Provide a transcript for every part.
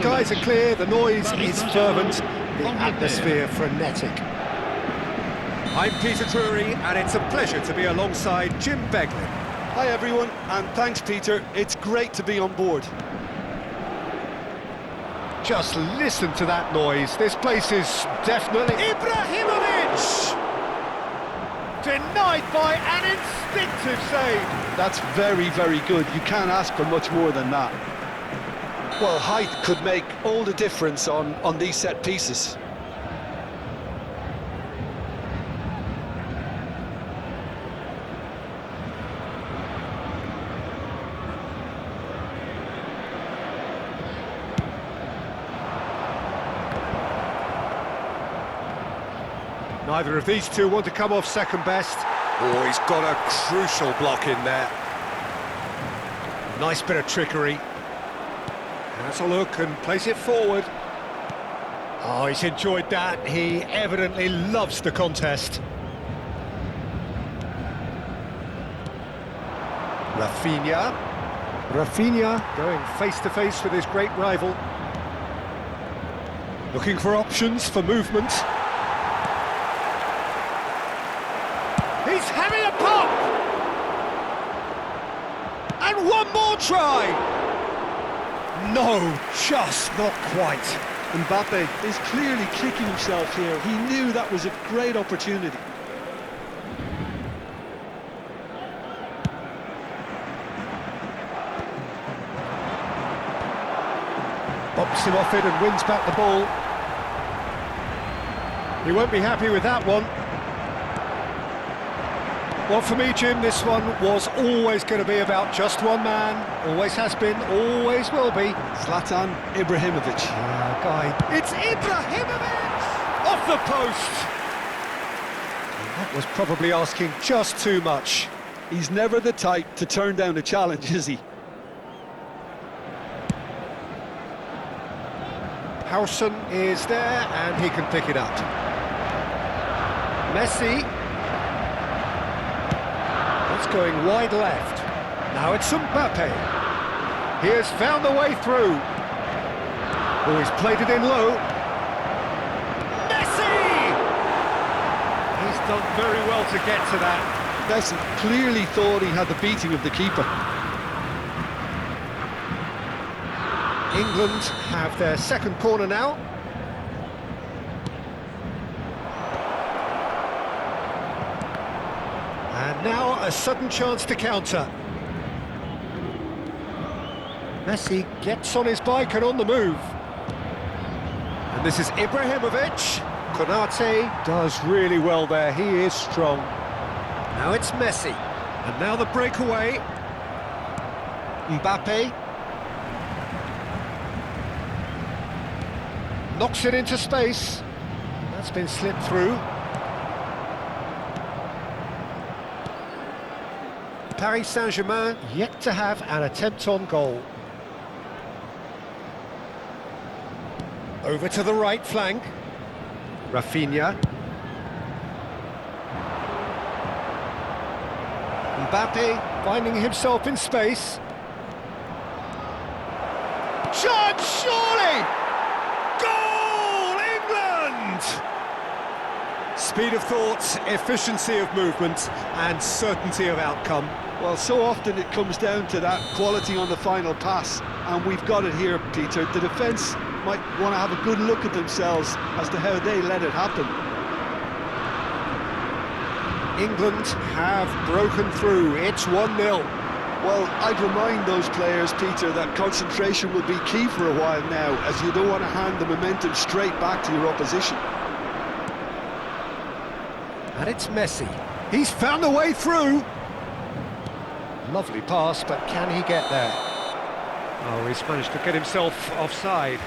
skies are clear, the noise is fervent, the atmosphere frenetic. I'm Peter Drury, and it's a pleasure to be alongside Jim Beglin. Hi everyone, and thanks Peter, it's great to be on board. Just listen to that noise, this place is definitely... Ibrahimovic! Denied by an instinctive save. That's very, very good. You can't ask for much more than that. Well, height could make all the difference on these set pieces. Neither of these two want to come off second best. Oh, he's got a crucial block in there. Nice bit of trickery. Has a look and plays it forward. Oh, he's enjoyed that. He evidently loves the contest. Rafinha going face-to-face with his great rival. Looking for options for movement. He's having a pop! And one more try! No, just not quite. Mbappe is clearly kicking himself here. He knew that was a great opportunity. Bumps him off it and wins back the ball. He won't be happy with that one. Well, for me, Jim, this one was always going to be about just one man. Always has been, always will be. Zlatan Ibrahimovic. It's Ibrahimovic! Off the post! That was probably asking just too much. He's never the type to turn down a challenge, is he? Howson is there, and he can pick it up. Messi. It's going wide left. Now it's Mbappe. He has found the way through. Oh, he's played it in low. Messi! He's done very well to get to that. Messi clearly thought he had the beating of the keeper. England have their second corner now. And now a sudden chance to counter. Messi gets on his bike and on the move. And this is Ibrahimovic. Konate does really well there, he is strong. Now it's Messi. And now the breakaway. Mbappe. Knocks it into space. That's been slipped through. Paris Saint-Germain yet to have an attempt on goal. Over to the right flank. Rafinha. Mbappe finding himself in space. Shot, surely! Goal, England! Speed of thought, efficiency of movement, and certainty of outcome. Well, so often it comes down to that quality on the final pass, and we've got it here, Peter. The defence might want to have a good look at themselves as to how they let it happen. England have broken through, it's 1-0. Well, I'd remind those players, Peter, that concentration will be key for a while now, as you don't want to hand the momentum straight back to your opposition. And it's Messi. He's found a way through. Lovely pass, but can he get there? Oh, he's managed to get himself offside.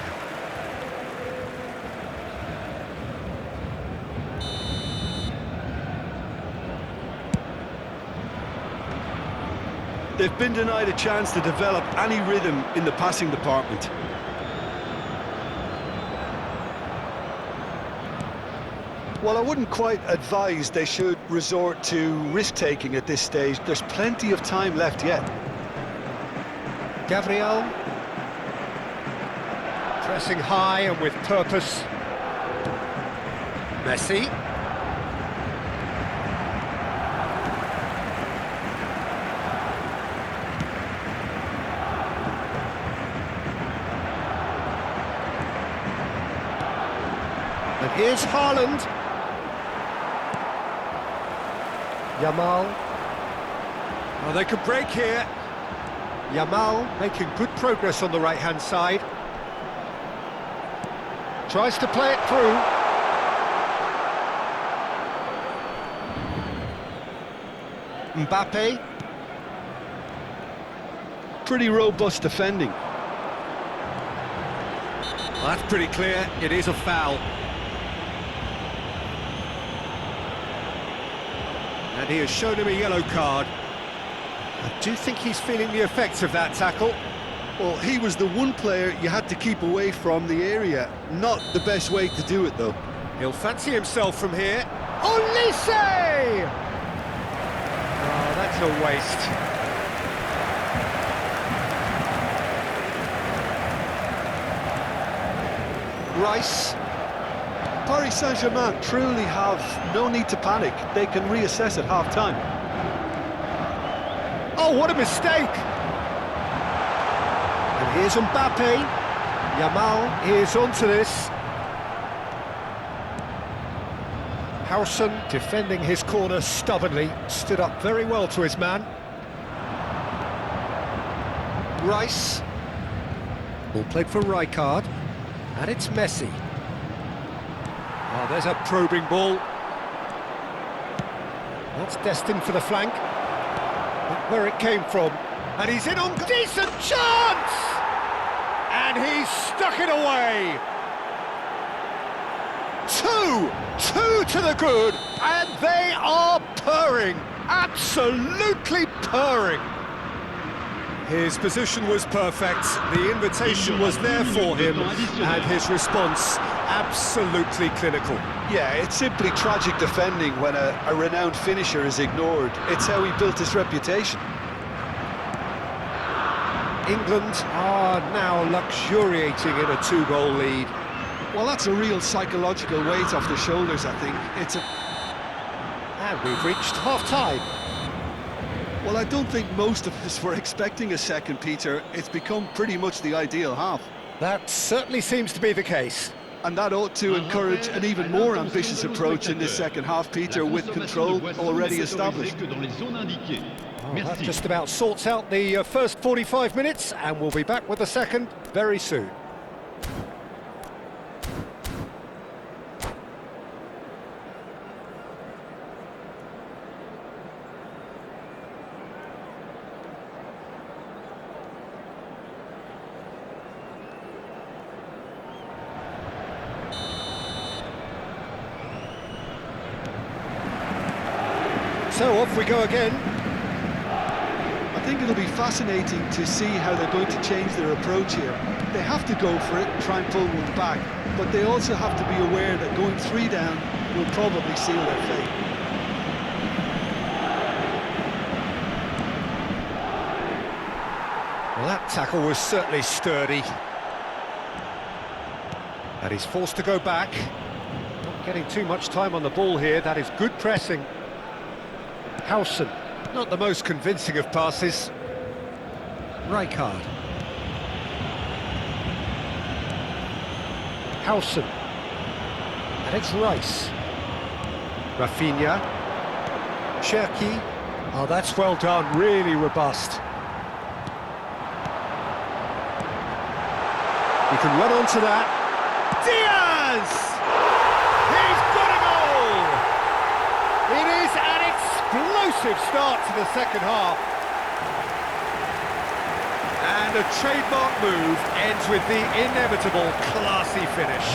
They've been denied a chance to develop any rhythm in the passing department. Well, I wouldn't quite advise they should resort to risk-taking at this stage. There's plenty of time left yet. Gabriel. Pressing high and with purpose. Messi. And here's Haaland. Yamal. Oh, they could break here. Yamal making good progress on the right-hand side. Tries to play it through. Mbappe. Pretty robust defending. Well, that's pretty clear. It is a foul. And he has shown him a yellow card. I do think he's feeling the effects of that tackle. Well, he was the one player you had to keep away from the area. Not the best way to do it, though. He'll fancy himself from here. Olise! Oh, that's a waste. Rice. Paris Saint-Germain truly have no need to panic. They can reassess at half-time. Oh, what a mistake! And here's Mbappe. Yamal is onto this. Howson defending his corner stubbornly, stood up very well to his man. Rice. Ball played for Rijkaard. And it's Messi. Oh, there's a probing ball. That's destined for the flank. Look where it came from. And he's in on decent chance! And he's stuck it away! Two to the good, and they are purring, absolutely purring. His position was perfect, the invitation was there for him, and his response absolutely clinical. Yeah, it's simply tragic defending when a renowned finisher is ignored. It's how he built his reputation. England are now luxuriating in a two-goal lead. Well, that's a real psychological weight off the shoulders, I think. And we've reached half-time. Well, I don't think most of us were expecting a second, Peter. It's become pretty much the ideal half. That certainly seems to be the case. And that ought to encourage an even more ambitious approach in this second half, Peter, with control already established. Oh, that just about sorts out the first 45 minutes, and we'll be back with the second very soon. So off we go again. I think it'll be fascinating to see how they're going to change their approach here. They have to go for it and try and pull one back, but they also have to be aware that going 3 down will probably seal their fate. Well, that tackle was certainly sturdy. And he's forced to go back. Not getting too much time on the ball here, that is good pressing. Howson, not the most convincing of passes. Rijkaard. Howson. And it's Rice. Rafinha. Cherki. Oh, that's well done, really robust. He can run onto that. Diaz! He's got a goal! It is an explosive start to the second half. And a trademark move ends with the inevitable classy finish.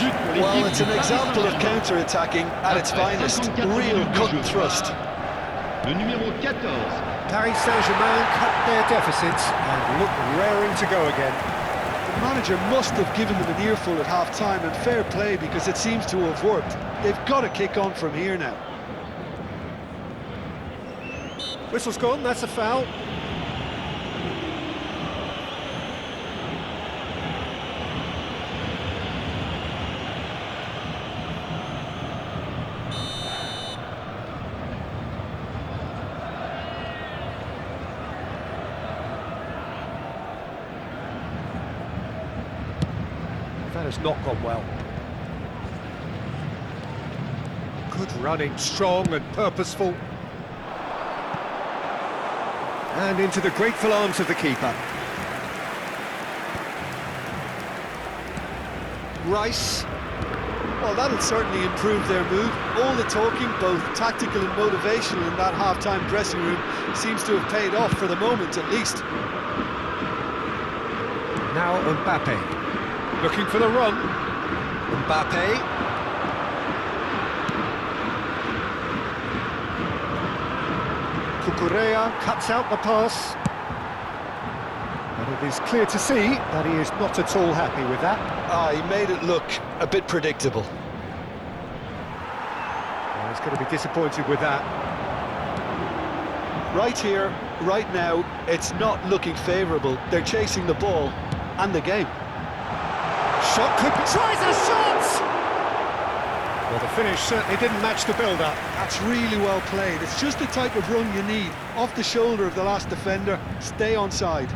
Well, it's an example of counter-attacking at its finest. Real cut and thrust. Paris Saint-Germain cut their deficits and look raring to go again. The manager must have given them an earful at half-time, and fair play, because it seems to have worked. They've got to kick on from here now. Whistle's gone, that's a foul. That has not gone well. Good running, strong and purposeful. And into the grateful arms of the keeper. Rice. Well, that'll certainly improve their mood. All the talking, both tactical and motivational, in that half-time dressing room seems to have paid off for the moment, at least. Now Mbappe, looking for the run. Mbappe. Cucurella cuts out the pass. And it is clear to see that he is not at all happy with that. He made it look a bit predictable. Well, he's going to be disappointed with that. Right here, right now, it's not looking favourable. They're chasing the ball and the game. Shot could be... Tries a shot! Well, the finish certainly didn't match the build-up. That's really well played. It's just the type of run you need. Off the shoulder of the last defender, stay onside.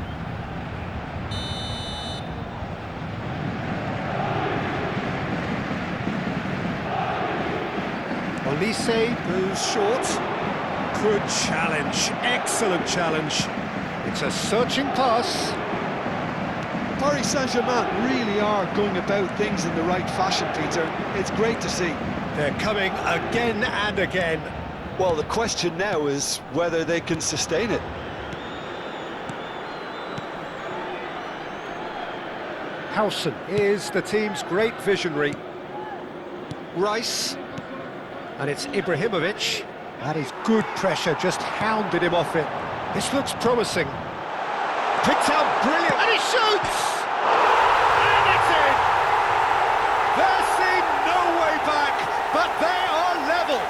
Olise moves short. Good challenge, excellent challenge. It's a searching pass. Paris Saint-Germain really are going about things in the right fashion, Peter. It's great to see. They're coming again and again. Well, the question now is whether they can sustain it. Howson is the team's great visionary. Rice. And it's Ibrahimovic. That is good pressure, just hounded him off it. This looks promising. Picked out brilliant, and he shoots! And it's in! There seemed no way back, but they are level!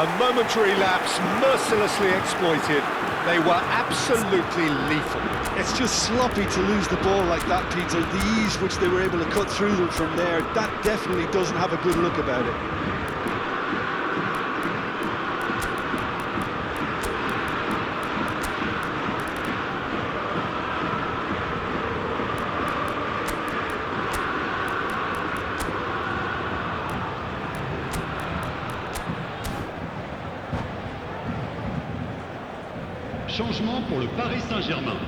A momentary lapse, mercilessly exploited. They were absolutely lethal. It's just sloppy to lose the ball like that, Peter. The ease which they were able to cut through them from there, that definitely doesn't have a good look about it. Changement pour le Paris Saint-Germain.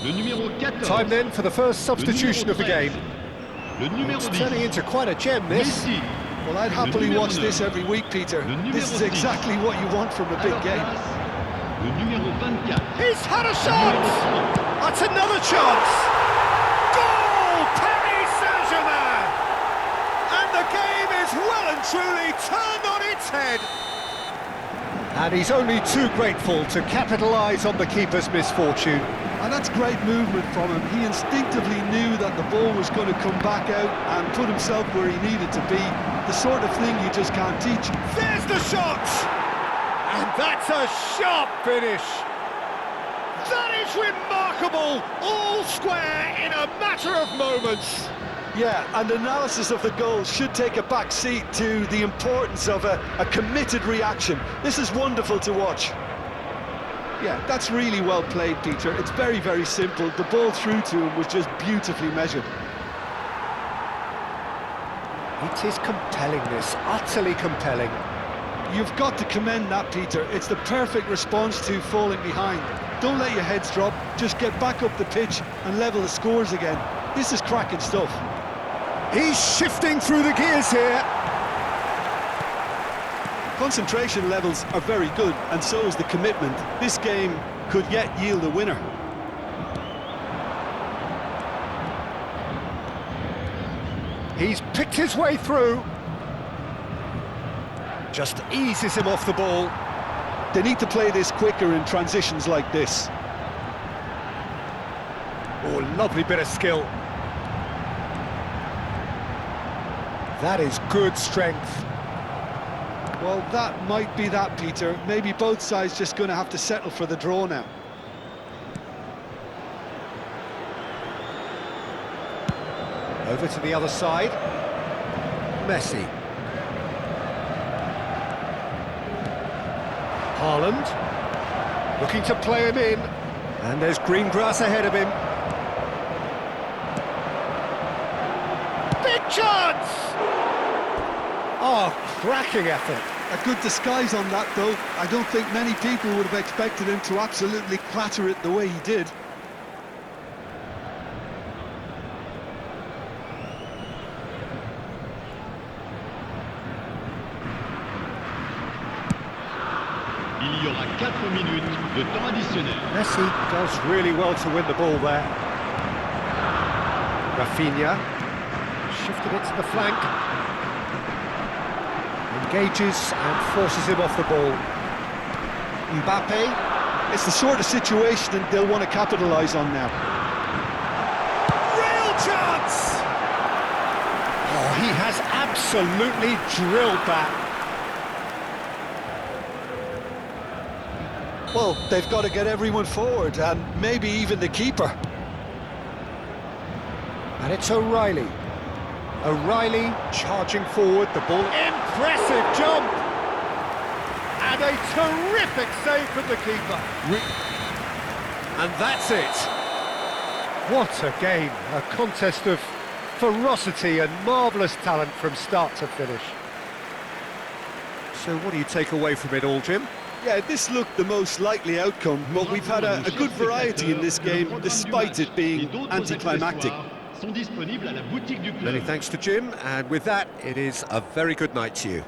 Le numéro 14. Time then for the first substitution of the game. Le numéro It's 10. turning into quite a gem, this. Messi. Well, I'd happily watch this every week, Peter. This is exactly what you want from a big game. Le numéro 24. He's had a shot! That's another chance! Goal! Paris Saint-Germain! And the game is well and truly turned on its head. And he's only too grateful to capitalise on the keeper's misfortune. And that's great movement from him. He instinctively knew that the ball was going to come back out and put himself where he needed to be. The sort of thing you just can't teach. There's the shot! And that's a sharp finish. That is remarkable, all square in a matter of moments. Yeah, and analysis of the goal should take a back seat to the importance of a committed reaction. This is wonderful to watch. Yeah, that's really well played, Peter. It's very, very simple. The ball through to him was just beautifully measured. It is compelling, this, utterly compelling. You've got to commend that, Peter. It's the perfect response to falling behind. Don't let your heads drop, just get back up the pitch and level the scores again. This is cracking stuff. He's shifting through the gears here. Concentration levels are very good, and so is the commitment. This game could yet yield a winner. He's picked his way through. Just eases him off the ball. They need to play this quicker in transitions like this. Oh, lovely bit of skill. That is good strength. Well, that might be that, Peter. Maybe both sides just going to have to settle for the draw now. Over to the other side. Messi. Haaland. Looking to play him in. And there's green grass ahead of him. chance! Oh, cracking effort. A good disguise on that, though. I don't think many people would have expected him to absolutely clatter it the way he did. Il y aura 4 minutes de temps additionnel. Messi does really well to win the ball there. Rafinha shifted it to the flank. Engages and forces him off the ball. Mbappe. It's the sort of situation they'll want to capitalise on now. Real chance! Oh, he has absolutely drilled that. Well, they've got to get everyone forward, and maybe even the keeper. And it's O'Reilly. O'Reilly charging forward, the ball. Impressive jump! And a terrific save from the keeper. And that's it. What a game. A contest of ferocity and marvellous talent from start to finish. So what do you take away from it all, Jim? Yeah, this looked the most likely outcome, but we've had a good variety in this game, despite it being anticlimactic. Sont disponibles à la boutique du club. Many thanks to Jim, and with that, it is a very good night to you.